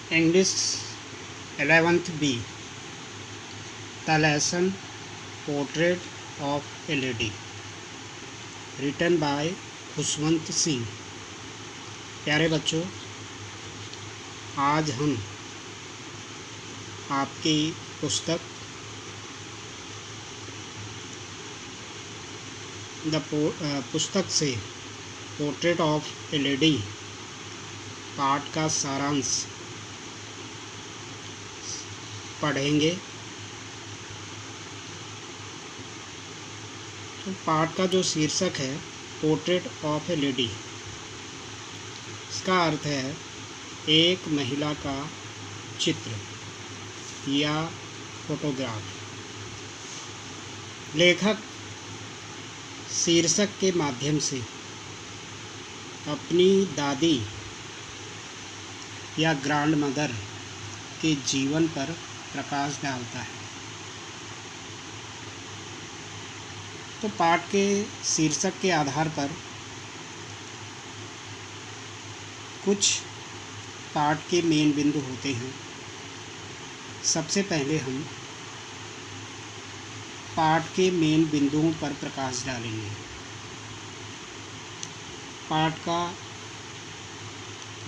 English 11th B. The lesson Portrait of a Lady, written by Khushwant Singh. प्यारे बच्चों, आज हम आपकी पुस्तक पुस्तक से पोर्ट्रेट ऑफ ए लेडी पाठ का सारांश पढ़ेंगे। तो पाठ का जो शीर्षक है पोर्ट्रेट ऑफ ए लेडी, इसका अर्थ है एक महिला का चित्र या फोटोग्राफ। लेखक शीर्षक के माध्यम से अपनी दादी या ग्रैंड मदर के जीवन पर प्रकाश डालता है। तो पाठ के शीर्षक के आधार पर कुछ पाठ के मेन बिंदु होते हैं। सबसे पहले हम पाठ के मेन बिंदुओं पर प्रकाश डालेंगे। पाठ का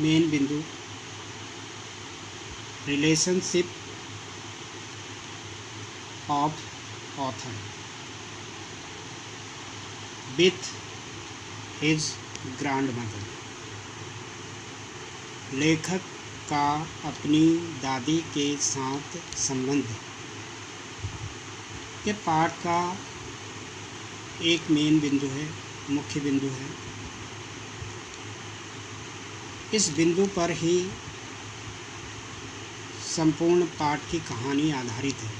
मेन बिंदु relationship of author with his grand mother. लेखक का अपनी दादी के साथ संबंध ये पाठ का एक मेन बिंदु है, मुख्य बिंदु है। इस बिंदु पर ही संपूर्ण पाठ की कहानी आधारित है,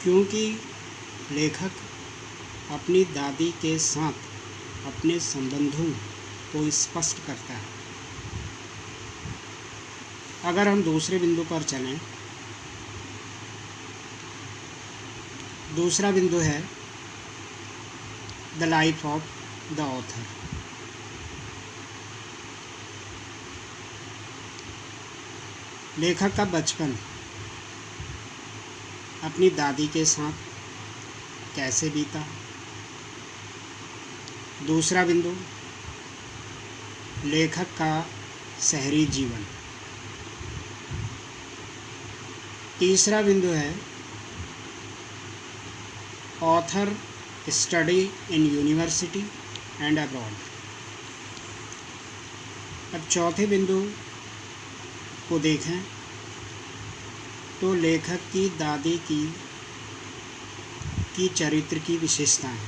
क्योंकि लेखक अपनी दादी के साथ अपने संबंधों को स्पष्ट करता है। अगर हम दूसरे बिंदु पर चलें, दूसरा बिंदु है the life of the author. लेखक का बचपन अपनी दादी के साथ कैसे बीता। दूसरा बिंदु लेखक का शहरी जीवन। तीसरा बिंदु है author study in university and abroad. अब चौथे बिंदु को देखें तो लेखक की दादी की चरित्र की विशेषताएं।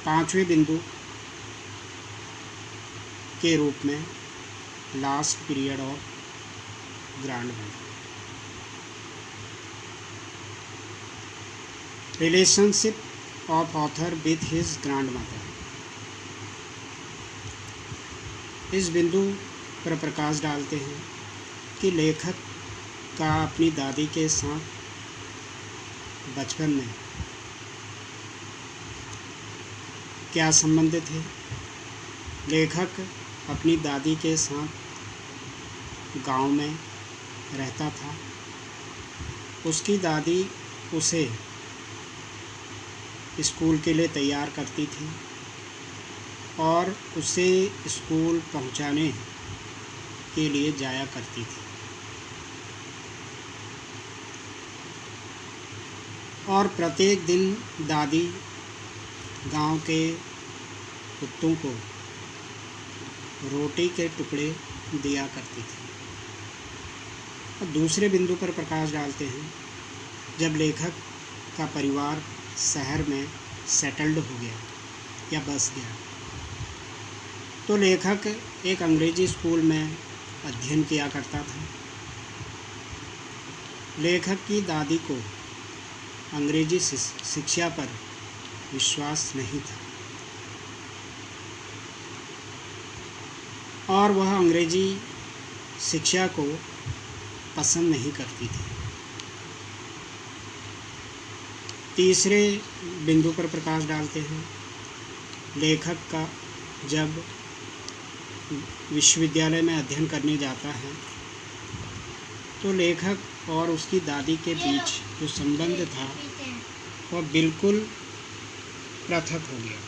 पांचवें बिंदु के रूप में last period of grand mother. Relationship of author with his grand mother. इस बिंदु पर प्रकाश डालते हैं कि लेखक का अपनी दादी के साथ बचपन में क्या संबंध थे। लेखक अपनी दादी के साथ गांव में रहता था। उसकी दादी उसे स्कूल के लिए तैयार करती थी और उसे स्कूल पहुंचाने के लिए जाया करती थी। और प्रत्येक दिन दादी गांव के कुत्तों को रोटी के टुकड़े दिया करती थी। और दूसरे बिंदु पर प्रकाश डालते हैं जब लेखक का परिवार शहर में सेटल्ड हो गया या बस गया, तो लेखक एक अंग्रेजी स्कूल में अध्ययन किया करता था। लेखक की दादी को अंग्रेजी शिक्षा पर विश्वास नहीं था और वह अंग्रेजी शिक्षा को पसंद नहीं करती थी। तीसरे बिंदु पर प्रकाश डालते हैं लेखक का जब विश्वविद्यालय में अध्ययन करने जाता है तो लेखक और उसकी दादी के बीच जो संबंध था वह बिल्कुल पृथक हो गया।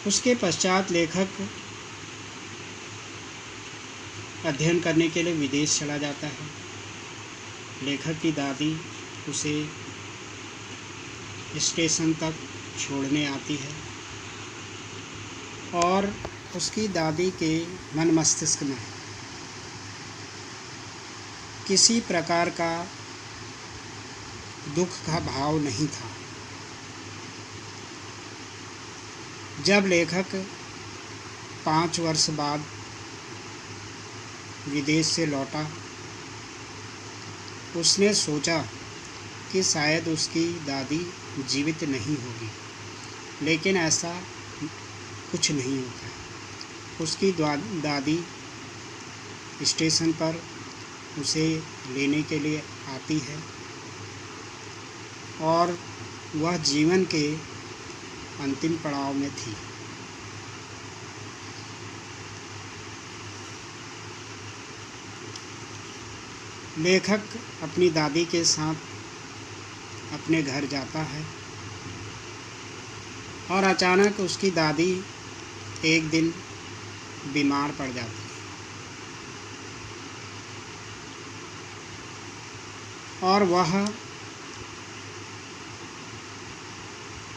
उसके पश्चात लेखक अध्ययन करने के लिए विदेश चला जाता है। लेखक की दादी उसे स्टेशन तक छोड़ने आती है और उसकी दादी के मन मस्तिष्क में किसी प्रकार का दुख का भाव नहीं था। जब लेखक 5 वर्ष बाद विदेश से लौटा, उसने सोचा कि शायद उसकी दादी जीवित नहीं होगी, लेकिन ऐसा कुछ नहीं होता। उसकी दादी स्टेशन पर उसे लेने के लिए आती है और वह जीवन के अंतिम पड़ाव में थी। लेखक अपनी दादी के साथ अपने घर जाता है और अचानक उसकी दादी एक दिन बीमार पड़ जाती है और वह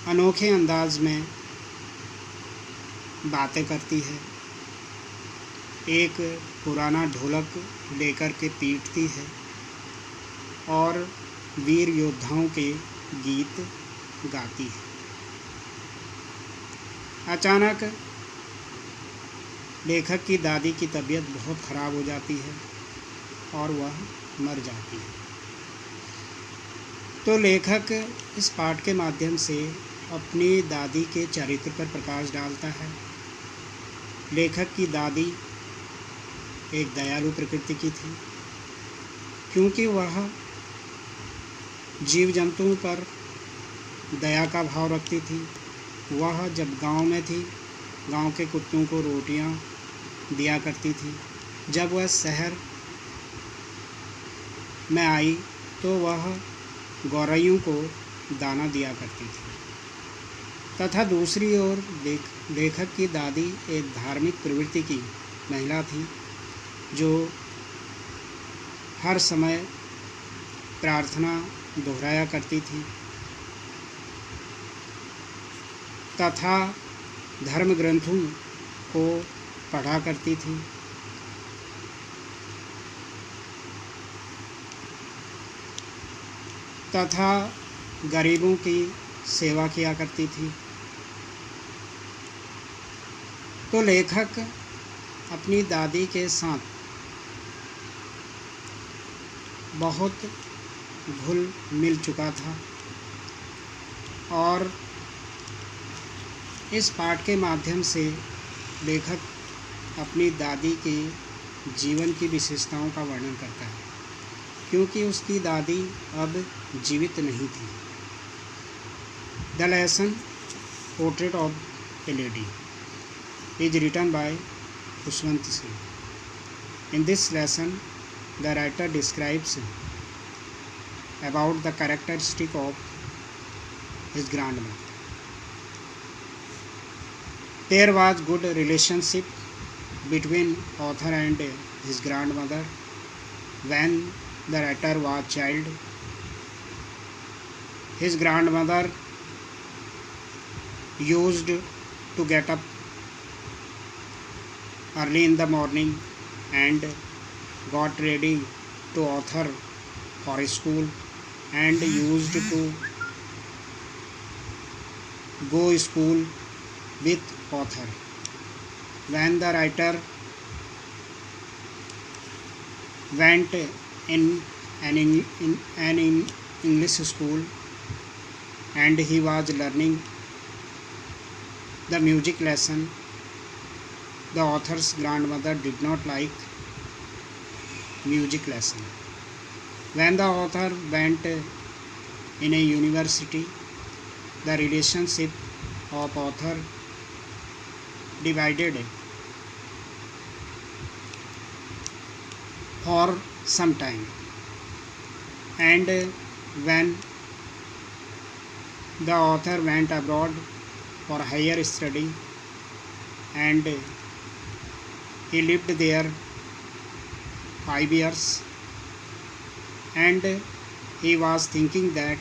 अनोखे अंदाज में बातें करती है। एक पुराना ढोलक लेकर के पीटती है और वीर योद्धाओं के गीत गाती है। अचानक लेखक की दादी की तबीयत बहुत ख़राब हो जाती है और वह मर जाती है। तो लेखक इस पाठ के माध्यम से अपनी दादी के चरित्र पर प्रकाश डालता है। लेखक की दादी एक दयालु प्रकृति की थी, क्योंकि वह जीव जंतुओं पर दया का भाव रखती थी। वह जब गांव में थी, गांव के कुत्तों को रोटियां दिया करती थी। जब वह शहर में आई तो वह गौरैयों को दाना दिया करती थी। तथा दूसरी ओर लेखक की दादी एक धार्मिक प्रवृत्ति की महिला थी, जो हर समय प्रार्थना दोहराया करती थी तथा धर्म ग्रंथों को पढ़ा करती थी। तथा गरीबों की सेवा किया करती थी। तो लेखक अपनी दादी के साथ बहुत घुल मिल चुका था और इस पाठ के माध्यम से लेखक अपनी दादी के जीवन की विशेषताओं का वर्णन करता है, क्योंकि उसकी दादी अब जीवित नहीं थी। The lesson portrait of A lady is written by Khushwant Singh. In this lesson, the writer describes about the characteristic of his grandmother. There was good relationship between author and his grandmother when the writer was child. His grandmother used to get up early in the morning and got ready to author for school and used to go school with author. When the writer went in an English school and he was learning the music lesson, the author's grandmother did not like music lesson. When the author went in a university, the relationship of author divided for some time, and when the author went abroad for higher study and he lived there 5 years, and he was thinking that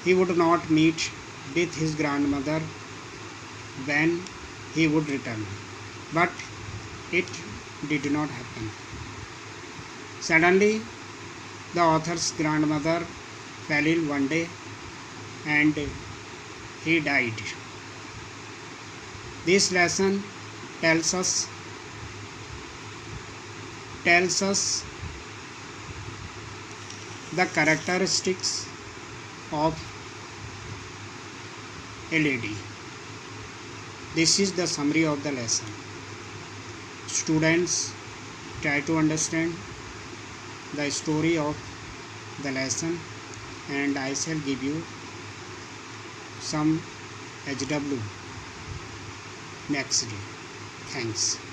he would not meet with his grandmother when he would return, but it did not happen. Suddenly, the author's grandmother fell ill one day and he died. This lesson tells us the characteristics of a lady. This is the summary of the lesson. Students, try to understand the story of the lesson, and I shall give you some HW next day. Thanks.